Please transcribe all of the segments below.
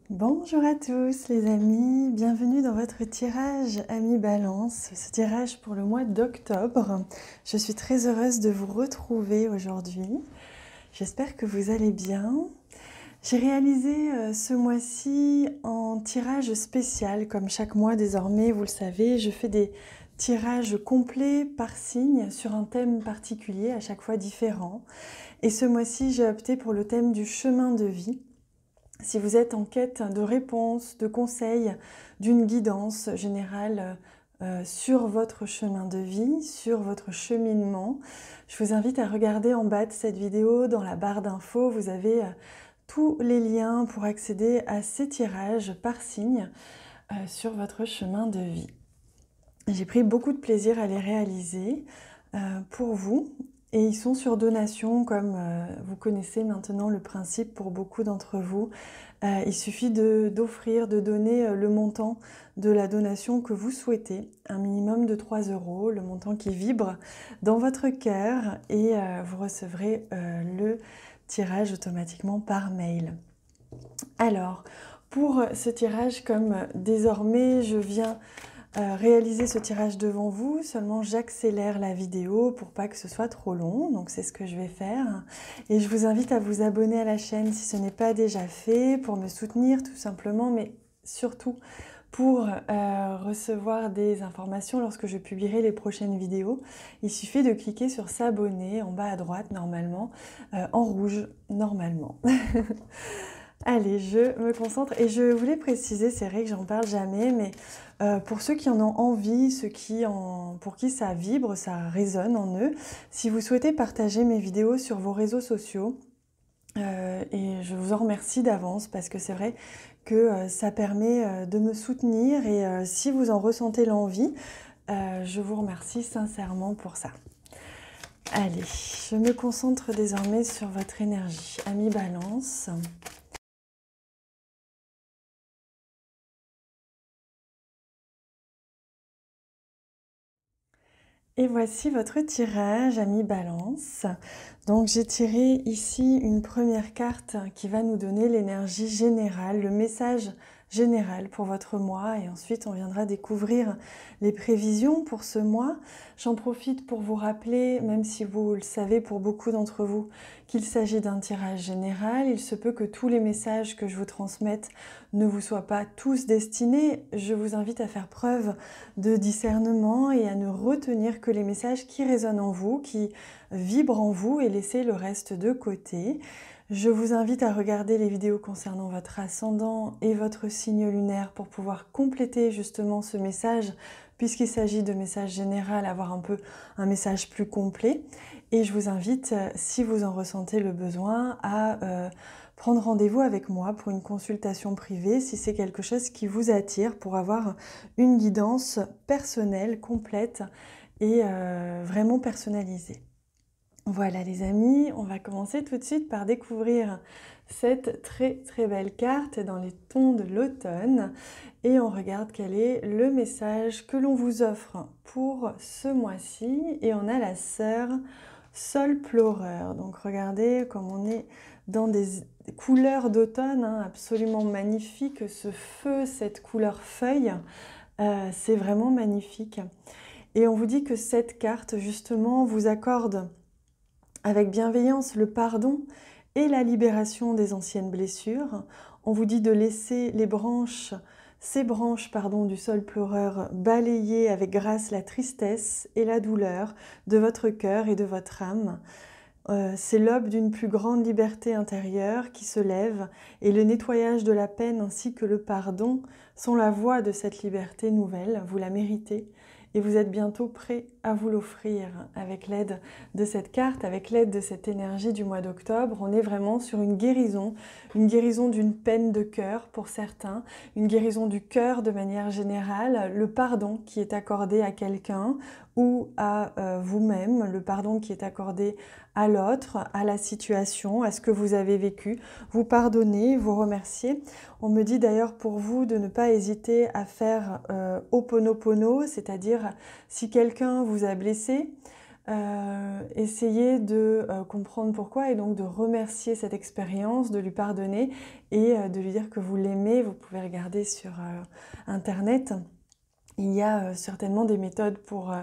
Bonjour à tous les amis, bienvenue dans votre tirage Amis Balance, ce tirage pour le mois d'octobre. Je suis très heureuse de vous retrouver aujourd'hui, j'espère que vous allez bien. J'ai réalisé ce mois-ci en tirage spécial, comme chaque mois désormais, vous le savez, je fais des tirages complets par signe sur un thème particulier, à chaque fois différent. Et ce mois-ci, j'ai opté pour le thème du chemin de vie. Si vous êtes en quête de réponses, de conseils, d'une guidance générale sur votre chemin de vie, sur votre cheminement, je vous invite à regarder en bas de cette vidéo, dans la barre d'infos, vous avez tous les liens pour accéder à ces tirages par signe sur votre chemin de vie. J'ai pris beaucoup de plaisir à les réaliser pour vous. Et ils sont sur donation, comme vous connaissez maintenant le principe pour beaucoup d'entre vous. Il suffit d'offrir, de donner le montant de la donation que vous souhaitez, un minimum de 3 €, le montant qui vibre dans votre cœur, et vous recevrez le tirage automatiquement par mail. Alors, pour ce tirage, comme désormais je viens réaliser ce tirage devant vous, seulement j'accélère la vidéo pour pas que ce soit trop long, donc c'est ce que je vais faire. Et je vous invite à vous abonner à la chaîne si ce n'est pas déjà fait, pour me soutenir tout simplement, mais surtout pour recevoir des informations lorsque je publierai les prochaines vidéos. Il suffit de cliquer sur s'abonner en bas à droite normalement, en rouge normalement. Allez, je me concentre et je voulais préciser, c'est vrai que j'en parle jamais, mais pour ceux qui en ont envie, pour qui ça vibre, ça résonne en eux, si vous souhaitez partager mes vidéos sur vos réseaux sociaux, et je vous en remercie d'avance parce que c'est vrai que ça permet de me soutenir, et si vous en ressentez l'envie, je vous remercie sincèrement pour ça. Allez, je me concentre désormais sur votre énergie. Amis Balance. Et voici votre tirage, Amis Balance. Donc j'ai tiré ici une première carte qui va nous donner l'énergie générale, le message général pour votre mois, et ensuite on viendra découvrir les prévisions pour ce mois. J'en profite pour vous rappeler, même si vous le savez pour beaucoup d'entre vous, qu'il s'agit d'un tirage général. Il se peut que tous les messages que je vous transmette ne vous soient pas tous destinés. Je vous invite à faire preuve de discernement et à ne retenir que les messages qui résonnent en vous, qui vibrent en vous, et laisser le reste de côté. Je vous invite à regarder les vidéos concernant votre ascendant et votre signe lunaire pour pouvoir compléter justement ce message, puisqu'il s'agit de message général, avoir un peu un message plus complet. Et je vous invite, si vous en ressentez le besoin, à prendre rendez-vous avec moi pour une consultation privée, si c'est quelque chose qui vous attire, pour avoir une guidance personnelle, complète et vraiment personnalisée. Voilà les amis, on va commencer tout de suite par découvrir cette très très belle carte dans les tons de l'automne, et on regarde quel est le message que l'on vous offre pour ce mois-ci. Et on a la sœur Sol pleureur. Donc regardez comme on est dans des couleurs d'automne, hein, absolument magnifiques. Ce feu, cette couleur feuille, c'est vraiment magnifique. Et on vous dit que cette carte justement vous accorde avec bienveillance le pardon et la libération des anciennes blessures. On vous dit de laisser ces branches du sol pleureur balayer avec grâce la tristesse et la douleur de votre cœur et de votre âme. C'est l'aube d'une plus grande liberté intérieure qui se lève, et le nettoyage de la peine ainsi que le pardon sont la voie de cette liberté nouvelle. Vous la méritez et vous êtes bientôt prêt à vous l'offrir avec l'aide de cette carte, avec l'aide de cette énergie du mois d'octobre. On est vraiment sur une guérison d'une peine de cœur pour certains, une guérison du cœur de manière générale, le pardon qui est accordé à quelqu'un ou à vous-même, le pardon qui est accordé à l'autre, à la situation, à ce que vous avez vécu. Vous pardonnez, vous remerciez. On me dit d'ailleurs pour vous de ne pas hésiter à faire Ho'oponopono, c'est-à-dire si quelqu'un vous a blessé, essayez de comprendre pourquoi, et donc de remercier cette expérience, de lui pardonner et de lui dire que vous l'aimez regardez sur Internet, il y a certainement des méthodes pour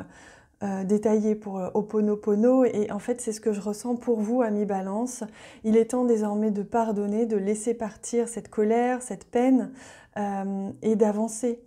détaillées pour Ho'oponopono, et en fait c'est ce que je ressens pour vous, amis Balance. Il est temps désormais de pardonner, de laisser partir cette colère, cette peine, et d'avancer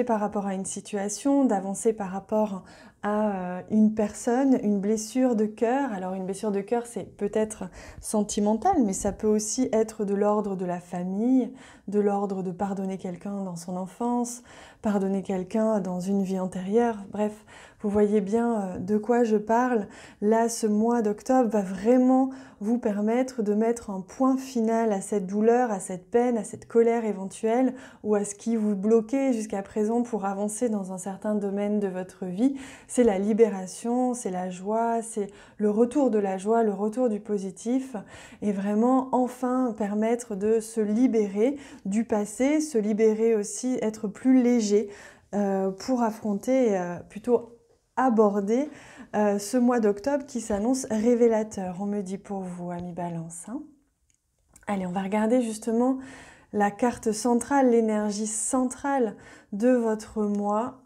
par rapport à une situation, d'avancer par rapport à une personne, une blessure de cœur. Alors une blessure de cœur, c'est peut-être sentimental, mais ça peut aussi être de l'ordre de la famille, de l'ordre de pardonner quelqu'un dans son enfance, pardonner quelqu'un dans une vie antérieure. Bref, vous voyez bien de quoi je parle. Là, ce mois d'octobre va vraiment vous permettre de mettre un point final à cette douleur, à cette peine, à cette colère éventuelle, ou à ce qui vous bloquait jusqu'à présent pour avancer dans un certain domaine de votre vie. C'est la libération, c'est la joie, c'est le retour de la joie, le retour du positif, et vraiment enfin permettre de se libérer du passé, se libérer aussi, être plus léger pour affronter, plutôt aborder ce mois d'octobre qui s'annonce révélateur, on me dit pour vous, amis Balance. Hein. Allez, on va regarder justement la carte centrale, l'énergie centrale de votre mois.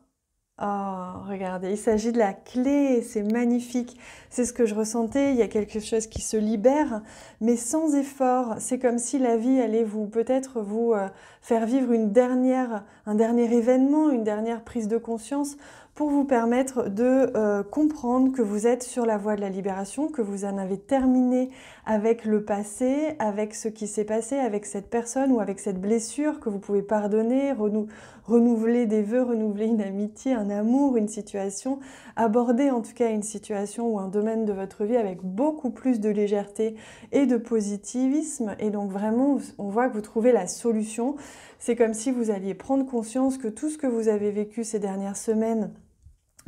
Oh, regardez, il s'agit de la clé, c'est magnifique. C'est ce que je ressentais, il y a quelque chose qui se libère, mais sans effort. C'est comme si la vie allait peut-être vous faire vivre un dernier événement, une dernière prise de conscience pour vous permettre de comprendre que vous êtes sur la voie de la libération, que vous en avez terminé avec le passé, avec ce qui s'est passé, avec cette personne ou avec cette blessure, que vous pouvez pardonner, renouveler des vœux, renouveler une amitié, un amour, une situation, aborder en tout cas une situation ou un domaine de votre vie avec beaucoup plus de légèreté et de positivisme. Et donc vraiment, on voit que vous trouvez la solution. C'est comme si vous alliez prendre conscience que tout ce que vous avez vécu ces dernières semaines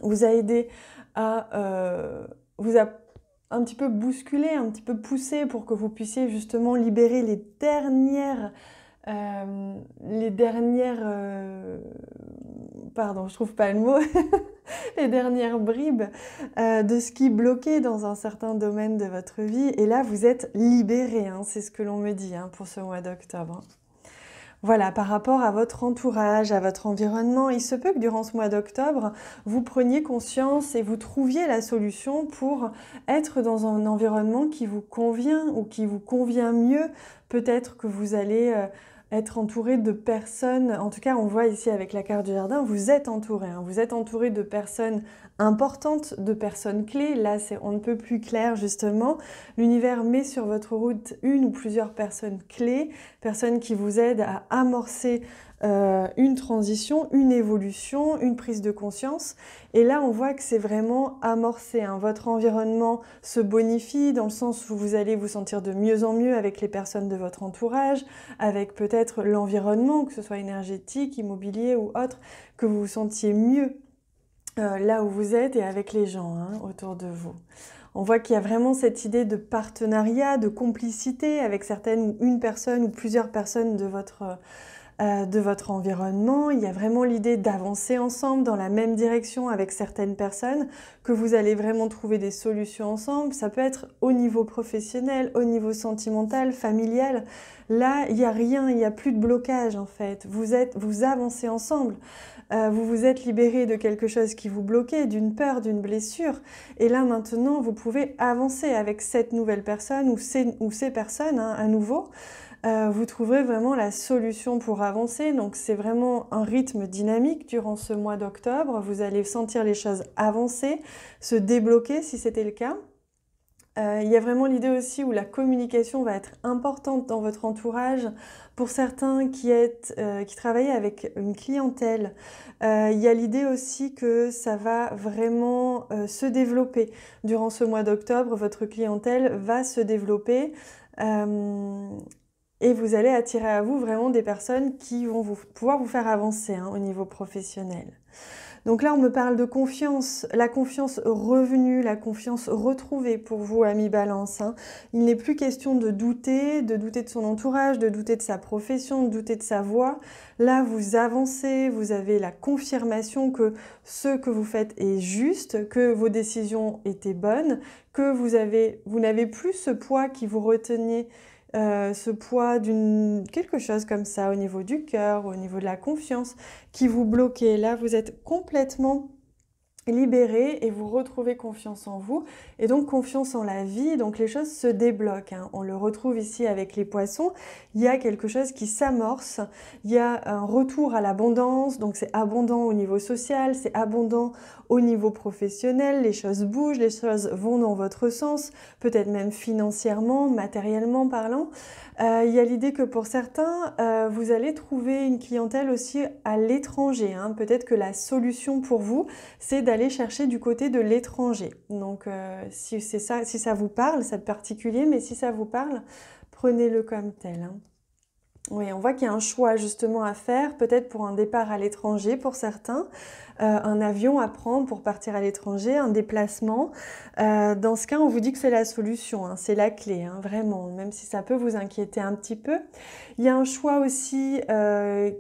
vous a aidé vous a un petit peu bousculé, un petit peu poussé pour que vous puissiez justement libérer les dernières pardon, je trouve pas le mot, les dernières bribes de ce qui bloquait dans un certain domaine de votre vie. Et là, vous êtes libéré, hein, c'est ce que l'on me dit pour ce mois d'octobre. Voilà, par rapport à votre entourage, à votre environnement, il se peut que durant ce mois d'octobre, vous preniez conscience et vous trouviez la solution pour être dans un environnement qui vous convient ou qui vous convient mieux. Peut-être que vous allez être entouré de personnes, en tout cas on voit ici avec la carte du jardin, vous êtes entouré, hein, vous êtes entouré de personnes importantes, de personnes clés. Là on ne peut plus clair justement. L'univers met sur votre route une ou plusieurs personnes clés, personnes qui vous aident à amorcer une transition, une évolution, une prise de conscience. Et là, on voit que c'est vraiment amorcé. Hein. Votre environnement se bonifie dans le sens où vous allez vous sentir de mieux en mieux avec les personnes de votre entourage, avec peut-être l'environnement, que ce soit énergétique, immobilier ou autre, que vous vous sentiez mieux là où vous êtes et avec les gens autour de vous. On voit qu'il y a vraiment cette idée de partenariat, de complicité avec certaines ou une personne ou plusieurs personnes de votre environnement. Il y a vraiment l'idée d'avancer ensemble dans la même direction avec certaines personnes, que vous allez vraiment trouver des solutions ensemble. Ça peut être au niveau professionnel, au niveau sentimental, familial. Là, il n'y a rien, il n'y a plus de blocage en fait. Vous avancez ensemble. Vous vous êtes libéré de quelque chose qui vous bloquait, d'une peur, d'une blessure. Et là maintenant, vous pouvez avancer avec cette nouvelle personne ou ces personnes à nouveau. Vous trouverez vraiment la solution pour avancer. Donc c'est vraiment un rythme dynamique durant ce mois d'octobre. Vous allez sentir les choses avancer, se débloquer si c'était le cas. Il y a vraiment l'idée aussi où la communication va être importante dans votre entourage. Pour certains qui travaillent avec une clientèle, il y a l'idée aussi que ça va vraiment se développer. Durant ce mois d'octobre, votre clientèle va se développer. Et vous allez attirer à vous vraiment des personnes qui vont pouvoir vous faire avancer au niveau professionnel. Donc là, on me parle de confiance, la confiance revenue, la confiance retrouvée pour vous, amis Balance. Il n'est plus question de douter de son entourage, de douter de sa profession, de douter de sa voie. Là, vous avancez, vous avez la confirmation que ce que vous faites est juste, que vos décisions étaient bonnes, que vous n'avez plus ce poids qui vous retenait ce poids quelque chose comme ça au niveau du cœur, au niveau de la confiance qui vous bloquait. Là, vous êtes complètement libéré et vous retrouvez confiance en vous et donc confiance en la vie, donc les choses se débloquent, hein. On le retrouve ici avec les poissons, il y a quelque chose qui s'amorce, il y a un retour à l'abondance, donc c'est abondant au niveau social, c'est abondant au niveau professionnel, les choses bougent, les choses vont dans votre sens, peut-être même financièrement, matériellement parlant. Il y a l'idée que pour certains, vous allez trouver une clientèle aussi à l'étranger, hein. Peut-être que la solution pour vous, c'est d'aller chercher du côté de l'étranger. Donc si c'est ça, si ça vous parle, c'est particulier, mais si ça vous parle, prenez-le comme tel, hein. Oui, on voit qu'il y a un choix justement à faire, peut-être pour un départ à l'étranger pour certains, un avion à prendre pour partir à l'étranger, un déplacement. Dans ce cas, on vous dit que c'est la solution, hein, c'est la clé, hein, vraiment, même si ça peut vous inquiéter un petit peu. Il y a un choix aussi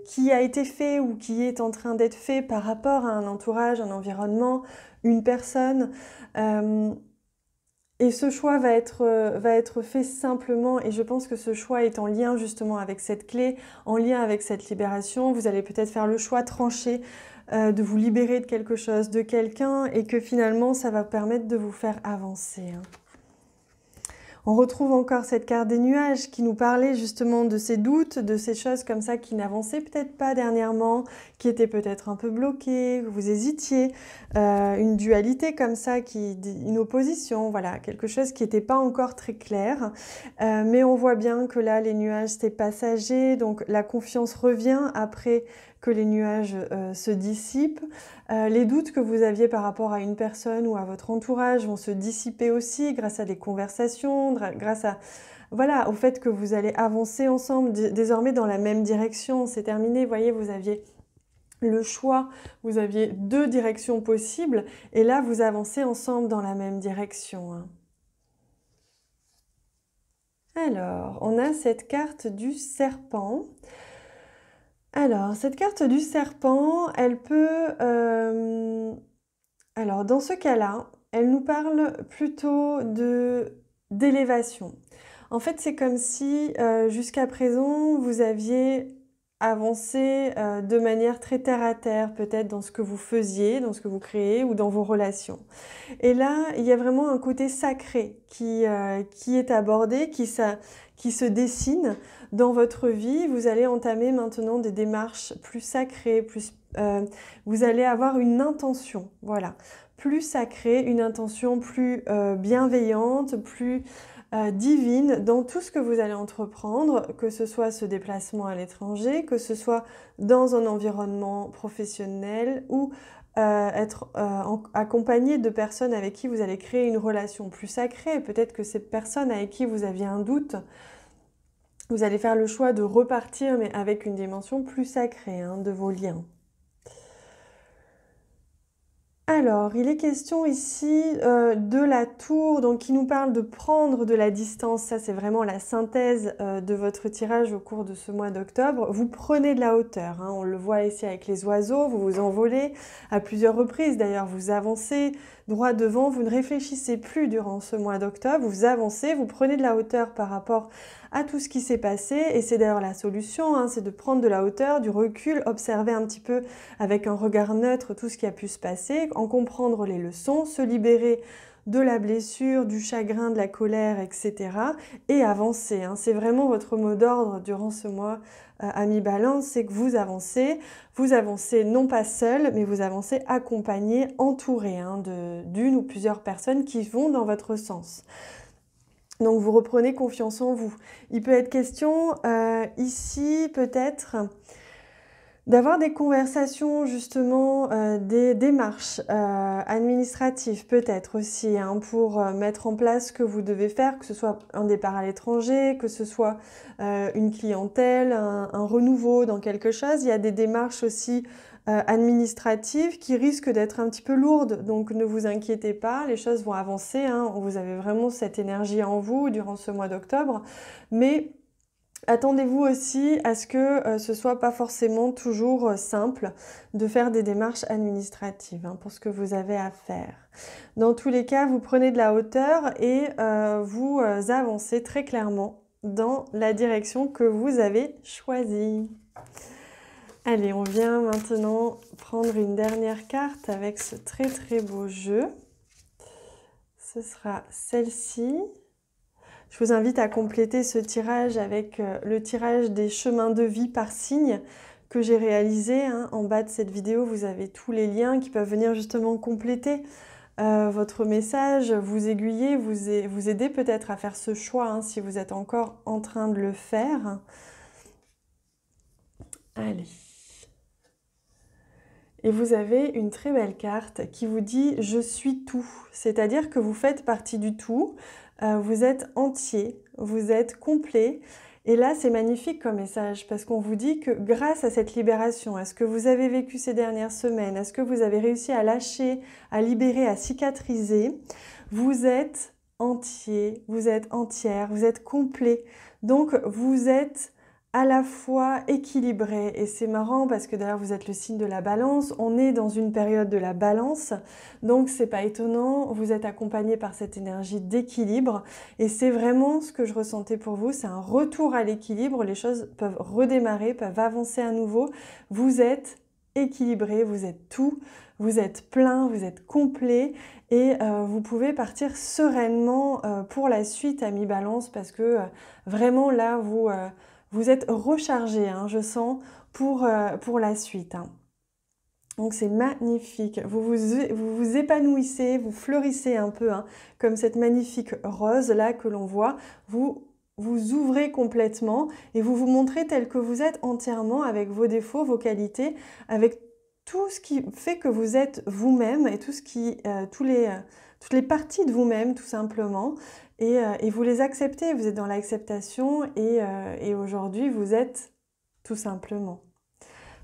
qui a été fait ou qui est en train d'être fait par rapport à un entourage, un environnement, une personne. Et ce choix va être fait simplement, et je pense que ce choix est en lien justement avec cette clé, en lien avec cette libération. Vous allez peut-être faire le choix tranché de vous libérer de quelque chose, de quelqu'un, et que finalement ça va permettre de vous faire avancer, hein. On retrouve encore cette carte des nuages qui nous parlait justement de ces doutes, de ces choses comme ça qui n'avançaient peut-être pas dernièrement, qui étaient peut-être un peu bloquées, que vous hésitiez, une dualité comme ça, une opposition, voilà, quelque chose qui n'était pas encore très clair. Mais on voit bien que là, les nuages, c'est passager, donc la confiance revient après que les nuages se dissipent. Les doutes que vous aviez par rapport à une personne ou à votre entourage vont se dissiper aussi grâce à des conversations, grâce à, voilà, au fait que vous allez avancer ensemble désormais dans la même direction. C'est terminé, vous voyez, vous aviez le choix, vous aviez deux directions possibles et là, vous avancez ensemble dans la même direction, hein. Alors, on a cette carte du serpent. Alors, cette carte du serpent, elle peut... alors, dans ce cas-là, elle nous parle plutôt d'élévation. En fait, c'est comme si, jusqu'à présent, vous aviez avancé de manière très terre-à-terre, peut-être dans ce que vous faisiez, dans ce que vous créez ou dans vos relations. Et là, il y a vraiment un côté sacré qui est abordé, qui se dessine dans votre vie. Vous allez entamer maintenant des démarches plus sacrées, vous allez avoir une intention, voilà, plus sacrée, une intention plus bienveillante, plus divine dans tout ce que vous allez entreprendre, que ce soit ce déplacement à l'étranger, que ce soit dans un environnement professionnel ou être accompagné de personnes avec qui vous allez créer une relation plus sacrée. Peut-être que ces personnes avec qui vous aviez un doute, vous allez faire le choix de repartir, mais avec une dimension plus sacrée, hein, de vos liens. Alors, il est question ici de la tour, donc qui nous parle de prendre de la distance. Ça, c'est vraiment la synthèse de votre tirage au cours de ce mois d'octobre. Vous prenez de la hauteur, hein, on le voit ici avec les oiseaux, vous vous envolez à plusieurs reprises. D'ailleurs, vous avancez droit devant, vous ne réfléchissez plus durant ce mois d'octobre, vous avancez, vous prenez de la hauteur par rapport à tout ce qui s'est passé. Et c'est d'ailleurs la solution, hein, c'est de prendre de la hauteur, du recul, observer un petit peu avec un regard neutre tout ce qui a pu se passer, en comprendre les leçons, se libérer de la blessure, du chagrin, de la colère, etc. et avancer, hein. C'est vraiment votre mot d'ordre durant ce mois, ami Balance, c'est que vous avancez non pas seul, mais vous avancez accompagné, entouré, hein, d'une ou plusieurs personnes qui vont dans votre sens. Donc vous reprenez confiance en vous. Il peut être question ici peut-être d'avoir des conversations justement, des démarches administratives peut-être aussi, hein, pour mettre en place ce que vous devez faire, que ce soit un départ à l'étranger, que ce soit une clientèle, un renouveau dans quelque chose. Il y a des démarches aussi administratives qui risquent d'être un petit peu lourdes, donc ne vous inquiétez pas, les choses vont avancer, hein. Vous avez vraiment cette énergie en vous durant ce mois d'octobre, mais attendez-vous aussi à ce que ce soit pas forcément toujours simple de faire des démarches administratives, hein, pour ce que vous avez à faire. Dans tous les cas, vous prenez de la hauteur et vous avancez très clairement dans la direction que vous avez choisie. Allez, on vient maintenant prendre une dernière carte avec ce très très beau jeu. Ce sera celle-ci. Je vous invite à compléter ce tirage avec le tirage des chemins de vie par signe que j'ai réalisé. En bas de cette vidéo, vous avez tous les liens qui peuvent venir justement compléter votre message, vous aiguiller, vous aider peut-être à faire ce choix si vous êtes encore en train de le faire. Allez. Et vous avez une très belle carte qui vous dit « Je suis tout ». C'est-à-dire que vous faites partie du tout, vous êtes entier, vous êtes complet. Et là, c'est magnifique comme message parce qu'on vous dit que grâce à cette libération, à ce que vous avez vécu ces dernières semaines, à ce que vous avez réussi à lâcher, à libérer, à cicatriser, vous êtes entier, vous êtes entière, vous êtes complet. Donc, vous êtes à la fois équilibré, et c'est marrant parce que d'ailleurs vous êtes le signe de la balance, on est dans une période de la balance, donc c'est pas étonnant, vous êtes accompagné par cette énergie d'équilibre, et c'est vraiment ce que je ressentais pour vous, c'est un retour à l'équilibre, les choses peuvent redémarrer, peuvent avancer à nouveau, vous êtes équilibré, vous êtes tout, vous êtes plein, vous êtes complet, et vous pouvez partir sereinement pour la suite à mi-balance, parce que vraiment là vous êtes rechargé, je sens, pour la suite. Donc c'est magnifique. Vous vous épanouissez, vous fleurissez un peu, comme cette magnifique rose là que l'on voit. Vous vous ouvrez complètement et vous vous montrez tel que vous êtes entièrement, avec vos défauts, vos qualités, avec tout ce qui fait que vous êtes vous-même et tout ce qui, toutes les parties de vous-même tout simplement. Et vous les acceptez, vous êtes dans l'acceptation et aujourd'hui vous êtes tout simplement.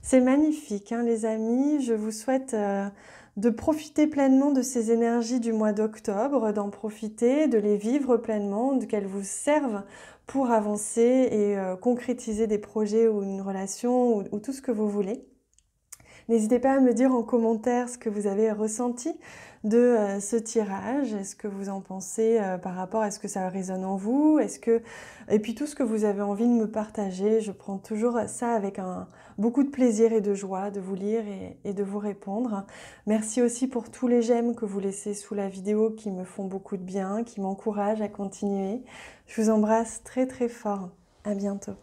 C'est magnifique les amis, je vous souhaite de profiter pleinement de ces énergies du mois d'octobre, d'en profiter, de les vivre pleinement, qu'elles vous servent pour avancer et concrétiser des projets ou une relation ou tout ce que vous voulez. N'hésitez pas à me dire en commentaire ce que vous avez ressenti de ce tirage, est-ce que vous en pensez par rapport à ce que ça résonne en vous, et puis tout ce que vous avez envie de me partager, je prends toujours ça avec beaucoup de plaisir et de joie de vous lire et de vous répondre. Merci aussi pour tous les j'aime que vous laissez sous la vidéo qui me font beaucoup de bien, qui m'encouragent à continuer. Je vous embrasse très très fort, à bientôt.